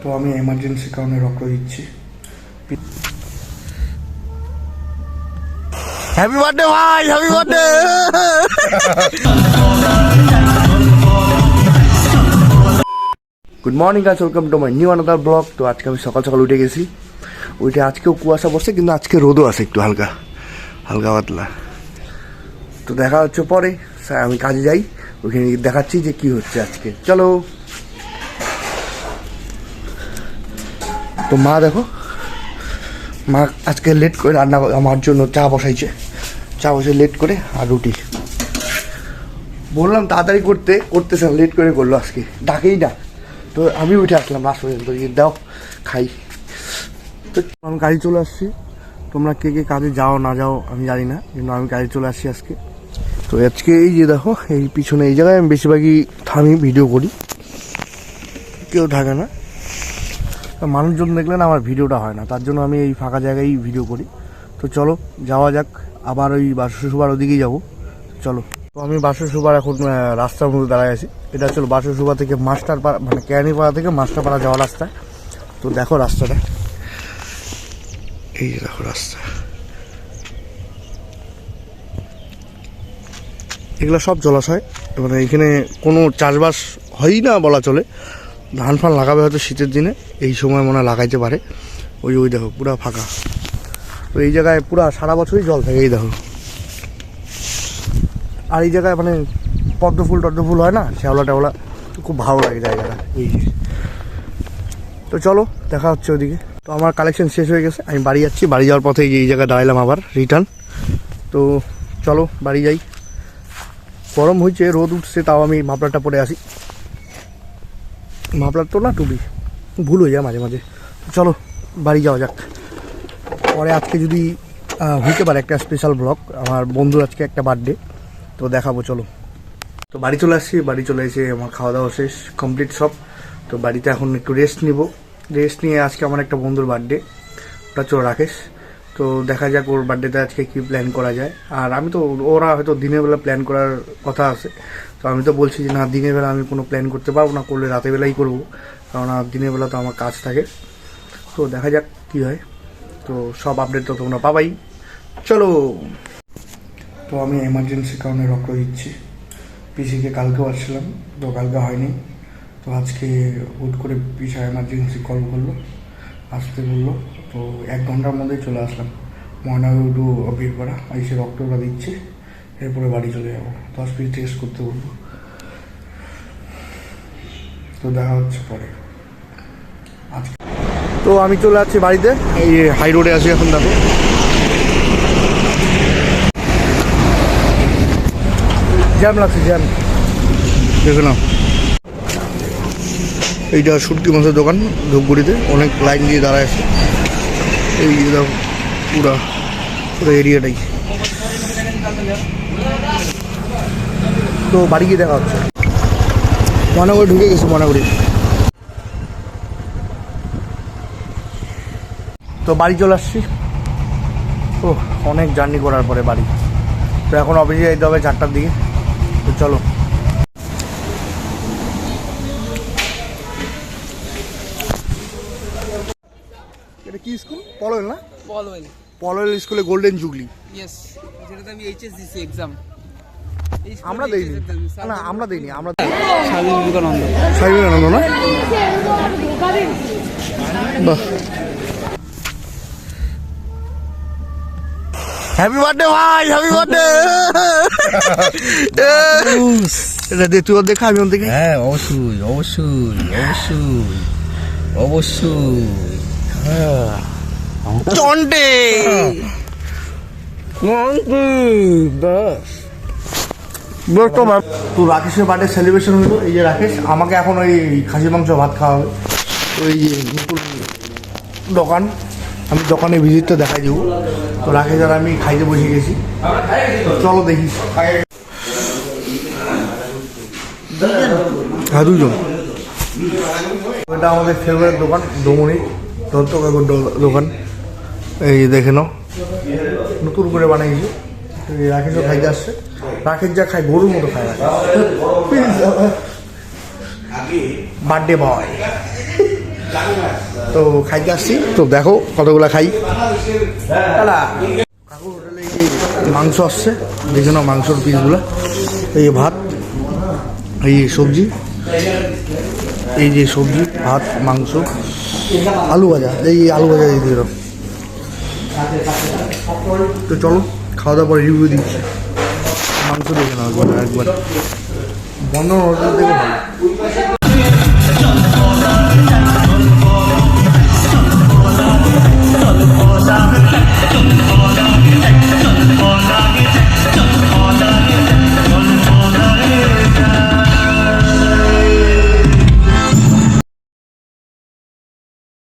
তো আমি এমার্জেন্সি কারণে রক্ত দিচ্ছি। হ্যাপি বার্থডে ভাই, happy birthday. Good morning guys, welcome to my new another blog. তো আজকে আমি সকাল সকাল উঠে গেছি। ওইটা আজকেও কুয়াশা পড়ছে, কিন্তু আজকে রোদও আছে একটু হালকা হালকা পাতলা। তো দেখা হচ্ছে পরে, আমি কাজে যাই, ওইখানে দেখাচ্ছি যে কি হচ্ছে আজকে। চলো। তো মা দেখো, মা আজকে লেট করে রান্না আমার জন্য চা বসাইছে, চা বসে লেট করে আর রুটি। বললাম তাড়াতাড়ি করতেছে না, লেট করে করলো আজকে, ডাকেই না। তো আমি উঠে আসলাম লাস্ট পর্যন্ত, দাও খাই। তো আমি কাজে চলে আসছি। তোমরা কে কে কাজে যাও না যাও আমি জানি না, কিন্তু আমি কাজে চলে আসছি আজকে। তো আজকে এই যে দেখো, এই পিছনে এই জায়গায় আমি বেশিরভাগই থামি ভিডিও করি, কেউ থাকে না। মানুষজন দেখলে না আমার ভিডিওটা হয় না, তার জন্য আমি এই ফাঁকা জায়গায় ভিডিও করি। তো চলো যাওয়া যাক, আবার ওই বাসুসুবার ওদিকেই যাবো। চলো। তো আমি বাসুসুবার এখন রাস্তার মধ্যে দাঁড়ায় আছি। এটা হচ্ছে বাসুসুবা থেকে মাস্টারপাড়া, মানে কেরানিপাড়া থেকে মাস্টারপাড়া যাওয়ার রাস্তা। তো দেখো রাস্তাটা, এই দেখো রাস্তা। এগুলো সব জলাশয়, মানে এখানে কোনো চাষবাস হয়ই না বলা চলে। ধান ফান লাগাবে হয়তো শীতের দিনে, এই সময় মনে হয় লাগাইতে পারে। ওই দেখো পুরা ফাঁকা। তো এই জায়গায় পুরা সারা বছরই জল থাকে, এই দেখো। আর এই জায়গায় মানে পদ্ম ফুল হয় না, শ্যাওলা ট্যাওলা, খুব ভালো লাগে জায়গাটা এই যে। তো চলো দেখা হচ্ছে ওদিকে। তো আমার কালেকশন শেষ হয়ে গেছে, আমি বাড়ি যাচ্ছি। বাড়ি যাওয়ার পথে এই জায়গায় দাঁড়ালাম আবার রিটার্ন। তো চলো বাড়ি যাই। গরম হয়েছে, রোদ উঠছে, তাও আমি মাফলারটা পরে আসি। মাফলার তো না, টুপি, ভুল হয়ে যায় মাঝে মাঝে। চলো বাড়ি যাওয়া যাক। পরে আজকে যদি হইতে পারে একটা স্পেশাল ব্লগ, আমার বন্ধুর আজকে একটা বার্থডে, তো দেখাবো। চলো। তো বাড়ি চলে আসছি, বাড়ি চলে এসে আমার খাওয়া দাওয়া শেষ, কমপ্লিট সব। তো বাড়িতে এখন একটু রেস্ট নিব। রেস্ট নিয়ে আজকে আমার একটা বন্ধুর বার্থডে, ওটা হচ্ছে রাকেশ। তো দেখা যাক ওর বার্থডেতে আজকে কী প্ল্যান করা যায়। আর আমি তো, ওরা হয়তো দিনের বেলা প্ল্যান করার কথা আছে, তো আমি তো বলছি যে না, দিনের বেলা আমি কোনো প্ল্যান করতে পারবো না, করলে রাতের বেলাই করবো, কারণ দিনের বেলা তো আমার কাজ থাকে। তো দেখা যাক কী হয়। তো সব আপডেট তো তোমরা পাবাই। চলো। তো আমি এমার্জেন্সি কারণে রক্ত দিচ্ছি। পিসিকে কালকেও আসছিলাম, তো কালকে হয়নি। তো আজকে হুট করে পিসা এমার্জেন্সি কল করলো, আসতে বললো। তো 1 ঘন্টার মধ্যেই চলে আসলাম। ময়নাকে একটু ভিড় করা, এসে রক্তটা দিচ্ছে, এরপরে বাড়ি চলে যাবো। 10 পিস টেস্ট করতে বলবো। তো দেখা হচ্ছে পরে আজকে। তো আমি চলে যাচ্ছি বাড়িতে, এই হাই রোডে আছি এখন। দেখো জ্যাম লাগছে, জ্যাম দেখে নাও। এইটা শুটকি মাছের দোকান ধূপগুড়িতে, অনেক লাইন দিয়ে দাঁড়ায় আছে। এই দেখো পুরা এরিয়াটাই। তো বাড়ি গিয়ে দেখা হচ্ছে। ময়নাগুড়ি ঢুকে গেছি, ময়নাগুড়ি। তো বাড়ি চলে আসছি। ও অনেক জার্নি করার পরে বাড়ি। তো এখন অফিসে যেতে হবে 4টার দিকে। তো চলো। এটা কি স্কুল? পলওয়েল না? পলওয়েল স্কুলে গোল্ডেন জুবলি। ইয়েস, যেটাতে আমি এইচএস দিছি এক্সাম। আমরা দেইনি না, আমরা দেইনি, আমরা স্বামী বিবেকানন্দ। স্বামী বিবেকানন্দ না? বাহ, হ্যাপি বার্থডে ভাই, হ্যাপি বার্থডে। এটা দে, তুই ওর দেখা, আমি ওর দেখি। হ্যাঁ অবশ্যই অবশ্যই অবশ্যই অবশ্যই। হ্যাঁ চন্ডে তো রাকেশের বার্থডে সেলিব্রেশন হলো। এই যে রাকেশ, আমাকে এখন ওই খাসি মাংস ভাত খাওয়া হবে। ওই যে নতুন দোকান, আমি দোকানে ভিজিটটা দেখাই দেবো। তো রাকেশ আর আমি খাইতে বসে গেছি। চলো দেখি। হ্যাঁ 2 জন। এটা আমাদের ফেভারিট দোকান, ডোমনি দত্ত কাকুর দোকান। এই দেখে নাও, নতুন করে বানিয়েছি। রাকেশও খাইতে আসছে। রাকেশ যা খায় গরুর মতো খায়। Birthday boy. তো খাইতে আসছি, তো দেখো কতগুলা খাই। কাকুর হোটেলে এই মাংস আসছে, দেখে নাও মাংসর পিসগুলো। এই ভাত, এই সবজি, এই যে সবজি, ভাত, মাংস, আলু ভাজা, এই আলু ভাজা দিয়ে দিল। তো চলো খাওয়া দাওয়ার পরে রিভিউ দিচ্ছি। মাংস দেখে নাও একবার, বন্ধন হোটেল থেকে ভালো।